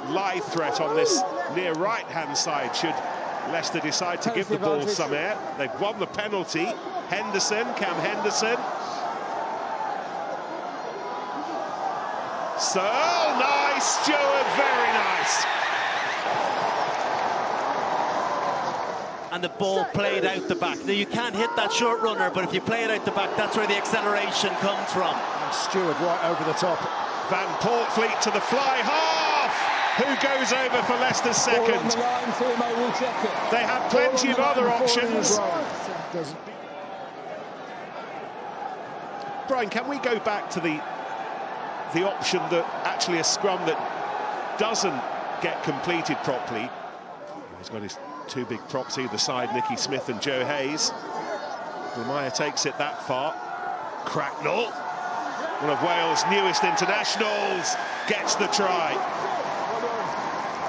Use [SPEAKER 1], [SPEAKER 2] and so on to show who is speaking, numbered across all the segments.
[SPEAKER 1] live threat on this near right-hand side should Leicester decide to give the ball some air. They've won the penalty. Cam Henderson. So nice, Stewart, very nice.
[SPEAKER 2] And the ball played out the back. Now, you can't hit that short runner, but if you play it out the back, that's where the acceleration comes from.
[SPEAKER 3] And Stewart right over the top.
[SPEAKER 1] Van Portfleet to the fly half. Who goes over for Leicester's second? They have plenty of other options. Brian, can we go back to the option that actually a scrum that doesn't get completed properly? He's got his two big props either side, Nicky Smith and Joe Hayes. Blamire takes it that far. Cracknell, one of Wales' newest internationals, gets the try.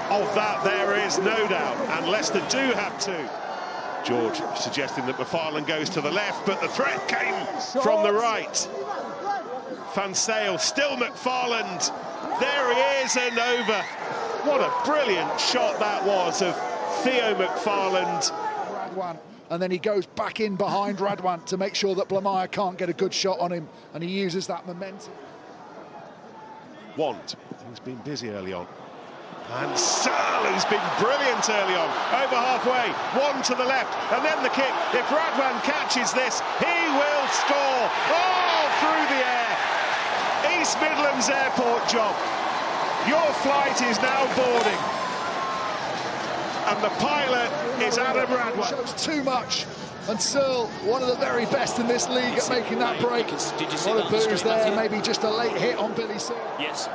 [SPEAKER 1] Of that, there is no doubt, and Leicester do have two. George suggesting that McFarlane goes to the left, but the threat came from the right. Van Sale, still McFarland. There he is and over. What a brilliant shot that was of Theo McFarland.
[SPEAKER 3] Radwan, and then he goes back in behind Radwan to make sure that Blamire can't get a good shot on him, and he uses that momentum.
[SPEAKER 1] Want, who's been busy early on. And Searle, who's been brilliant early on, over halfway, one to the left, and then the kick. If Radwan catches this, he will score. Oh, through the air. East Midlands Airport job. Your flight is now boarding. And the pilot is Adam Radwan.
[SPEAKER 3] Shows too much. And Searle, one of the very best in this league at making that break.
[SPEAKER 2] Did you see
[SPEAKER 3] a lot
[SPEAKER 2] that
[SPEAKER 3] of boos there, maybe just a late hit on Billy Searle.
[SPEAKER 2] Yes.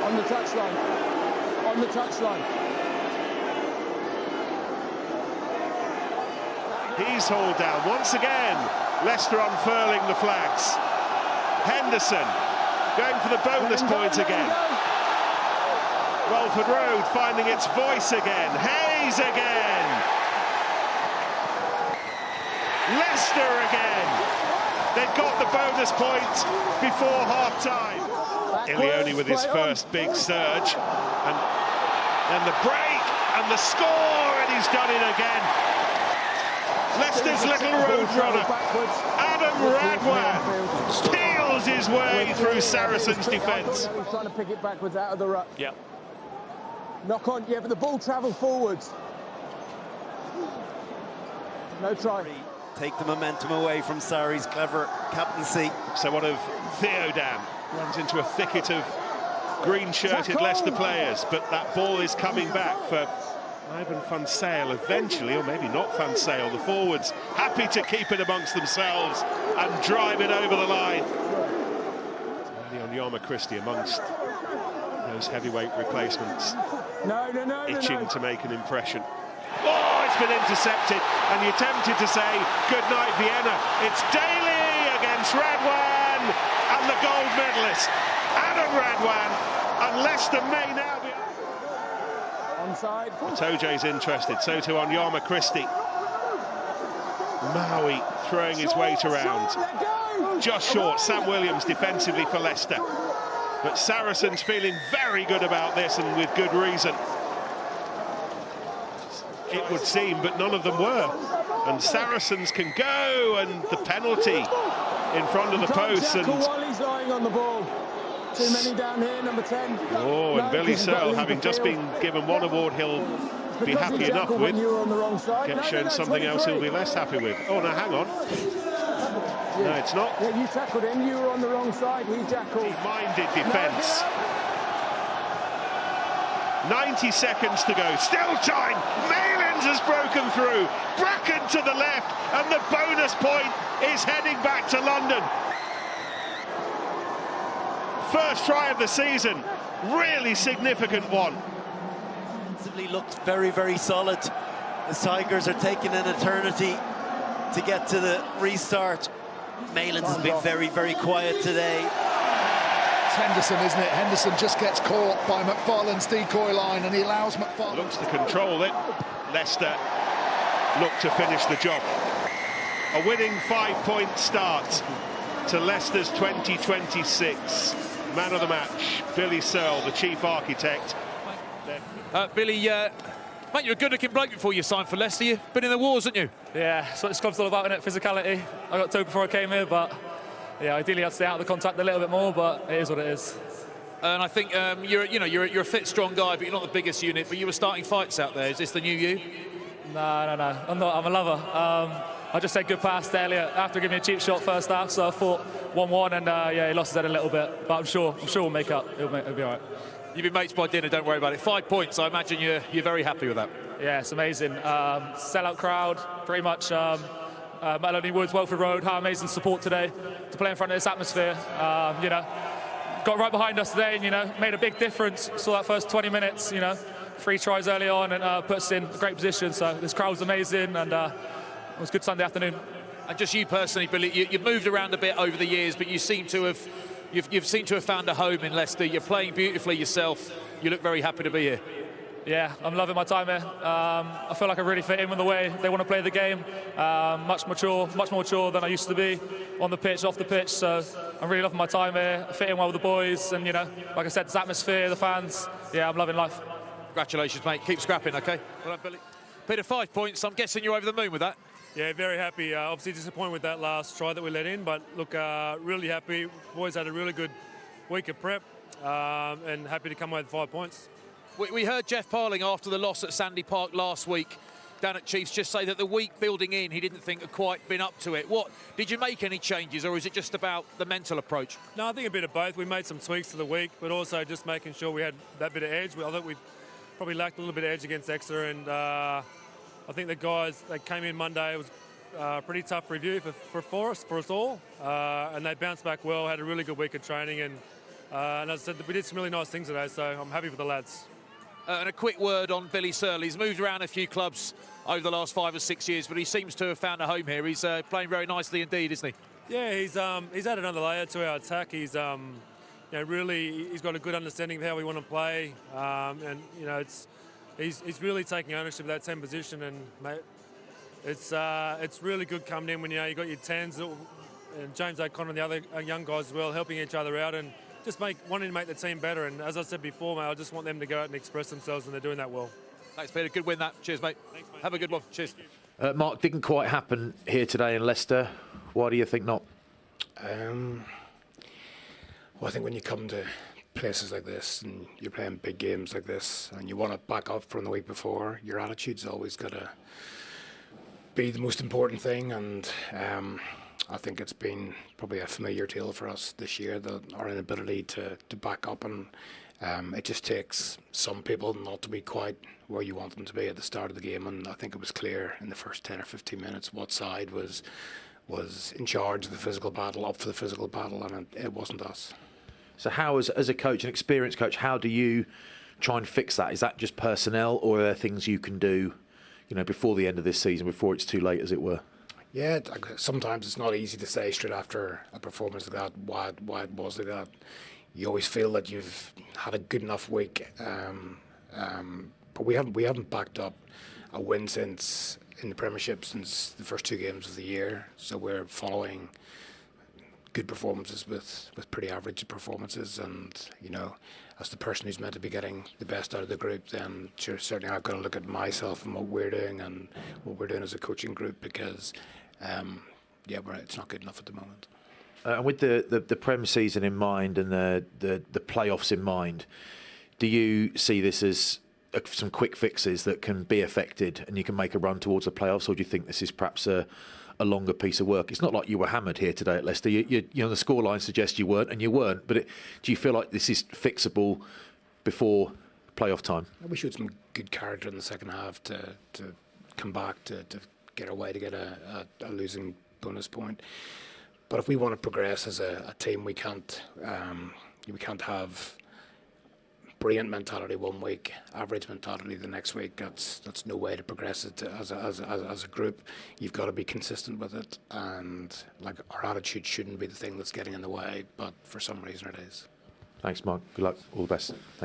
[SPEAKER 4] On the touchline. On the touchline.
[SPEAKER 1] He's hauled down once again. Leicester unfurling the flags. Henderson going for the bonus point again. Welford Road finding its voice again. Hayes again. Leicester again. They've got the bonus point before half-time. Ilioni with his first big surge. And then the break and the score, and he's done it again. Leicester's little road runner, Adam Radwan, peels his way through Saracens' defence.
[SPEAKER 4] Trying to pick it backwards out of the ruck.
[SPEAKER 2] Yep.
[SPEAKER 4] Knock on, yeah, but the ball travelled forwards. No try.
[SPEAKER 2] Take the momentum away from Sarri's clever captaincy.
[SPEAKER 1] So one of Theodam runs into a thicket of green-shirted Leicester players, but that ball is coming back for Ivan Van Sale eventually, or maybe not Van Sale. The forwards happy to keep it amongst themselves and drive it over the line. Leon Yama Christie amongst those heavyweight replacements. Itching to make an impression. Oh, it's been intercepted, and you're tempted to say, good night, Vienna. It's Daly against Radwan, and the gold medalist, Adam Radwan, and Leicester may now be...
[SPEAKER 4] Onside.
[SPEAKER 1] Toje's interested, so too on Yama Christie. Maui throwing his weight around. Just short, Sam Williams defensively for Leicester. But Saracens feeling very good about this, and with good reason. It would seem, but none of them were. And Saracens can go, and the penalty in front of the post. And
[SPEAKER 4] while he's lying on the ball. Too many down here, number 10.
[SPEAKER 1] Oh, and Billy Searle, having just been given one award he'll be happy enough with, gets shown something else he'll be less happy with. Oh, no, hang on. No, it's not.
[SPEAKER 4] Yeah, you tackled him, you were on the wrong side, he tackled.
[SPEAKER 1] He minded defence. 90 seconds to go, still time. Malins has broken through. Bracken to the left, and the bonus point is heading back to London. First try of the season, really significant one.
[SPEAKER 2] Defensively looked very, very solid. The Tigers are taking an eternity to get to the restart. Malins has been very, very quiet today.
[SPEAKER 3] It's Henderson, isn't it? Henderson just gets caught by McFarlane's decoy line, and he allows McFarlane...
[SPEAKER 1] Looks to control it. Leicester look to finish the job. A winning 5-point start to Leicester's 2026. Man of the match, Billy Searle, the chief architect.
[SPEAKER 5] Billy, mate, you're a good-looking bloke before you signed for Leicester. You've been in the wars, haven't you?
[SPEAKER 6] Yeah, that's what this club's all about, isn't it? Physicality. I got told before I came here, but yeah, ideally I'd stay out of the contact a little bit more, but it is what it is.
[SPEAKER 5] And I think you're a fit, strong guy, but you're not the biggest unit. But you were starting fights out there. Is this the new you?
[SPEAKER 6] No. I'm not. I'm a lover. I just said good pass to Elliot after giving me a cheap shot first half, so I thought 1-1, and yeah, he lost his head a little bit. But I'm sure we'll make up. It'll be all right.
[SPEAKER 5] You've been mates by dinner. Don't worry about it. 5 points. I imagine you're very happy with that.
[SPEAKER 6] Yeah, it's amazing. Sellout crowd, pretty much. Melanie Woods, Welford Road. How amazing support today to play in front of this atmosphere. Got right behind us today and, made a big difference. Saw that first 20 minutes, 3 tries early on and put us in a great position. So this crowd's amazing and it was a good Sunday afternoon.
[SPEAKER 5] And just you personally, Billy, you've moved around a bit over the years, but you seem to have, you've seemed to have found a home in Leicester. You're playing beautifully yourself. You look very happy to be here.
[SPEAKER 6] Yeah, I'm loving my time here. I feel like I really fit in with the way they want to play the game. Much more mature than I used to be on the pitch, off the pitch. So I'm really loving my time here. I fit in well with the boys, and like I said, this atmosphere, the fans. Yeah, I'm loving life.
[SPEAKER 5] Congratulations, mate. Keep scrapping, okay? Well done, Billy. Peter, 5 points. I'm guessing you're over the moon with that.
[SPEAKER 7] Yeah, very happy. Obviously disappointed with that last try that we let in, but look, really happy. Boys had a really good week of prep, and happy to come away with 5 points.
[SPEAKER 5] We heard Jeff Parling after the loss at Sandy Park last week down at Chiefs just say that the week building in he didn't think had quite been up to it. What did you make any changes, or is it just about the mental approach?
[SPEAKER 7] No, I think a bit of both. We made some tweaks to the week, but also just making sure we had that bit of edge. I think we probably lacked a little bit of edge against Exeter, and I think the guys that came in Monday, it was a pretty tough review for us all, and they bounced back well, had a really good week of training, and as I said, we did some really nice things today, so I'm happy for the lads.
[SPEAKER 5] And a quick word on Billy Searle. He's moved around a few clubs over the last 5 or 6 years, but he seems to have found a home here. He's playing very nicely indeed, isn't he?
[SPEAKER 7] Yeah, he's added another layer to our attack. He's really, he's got a good understanding of how we want to play, and he's really taking ownership of that 10 position, and mate, it's really good coming in when you got your 10s and James O'Connor and the other young guys as well, helping each other out and just wanting to make the team better. And as I said before, mate, I just want them to go out and express themselves, and they're doing that well.
[SPEAKER 5] Thanks, Peter. Good win that. Cheers, mate.
[SPEAKER 7] Thanks, mate.
[SPEAKER 5] Have a good one. Cheers.
[SPEAKER 8] Mark, didn't quite happen here today in Leicester. Why do you think not?
[SPEAKER 9] Well, I think when you come to places like this and you're playing big games like this and you want to back up from the week before, your attitude's always got to be the most important thing. And I think it's been probably a familiar tale for us this year, our inability to back up, and it just takes some people not to be quite where you want them to be at the start of the game. And I think it was clear in the first 10 or 15 minutes what side was in charge of the physical battle, up for the physical battle, and it wasn't us.
[SPEAKER 8] So how, as a coach, an experienced coach, how do you try and fix that? Is that just personnel, or are there things you can do, before the end of this season, before it's too late, as it were?
[SPEAKER 9] Yeah, sometimes it's not easy to say straight after a performance like that why it was like that. You always feel that you've had a good enough week, but we haven't backed up a win in the Premiership since the first 2 games of the year. So we're following good performances with pretty average performances, and as the person who's meant to be getting the best out of the group, then sure, certainly I've got to look at myself and what we're doing and what we're doing as a coaching group, because it's not good enough at the moment.
[SPEAKER 8] And with the Prem season in mind and the playoffs in mind, do you see this as some quick fixes that can be affected and you can make a run towards the playoffs, or do you think this is perhaps a longer piece of work? It's not like you were hammered here today at Leicester. The scoreline suggests you weren't, and you weren't. But do you feel like this is fixable before playoff time?
[SPEAKER 9] We showed some good character in the second half to come back to get our way to get a losing bonus point. But if we want to progress as a team, we can't have brilliant mentality one week, average mentality the next week. That's no way to progress it as a group. You've got to be consistent with it, and our attitude shouldn't be the thing that's getting in the way, but for some reason it is.
[SPEAKER 8] Thanks, Mark. Good luck. All the best. Thanks.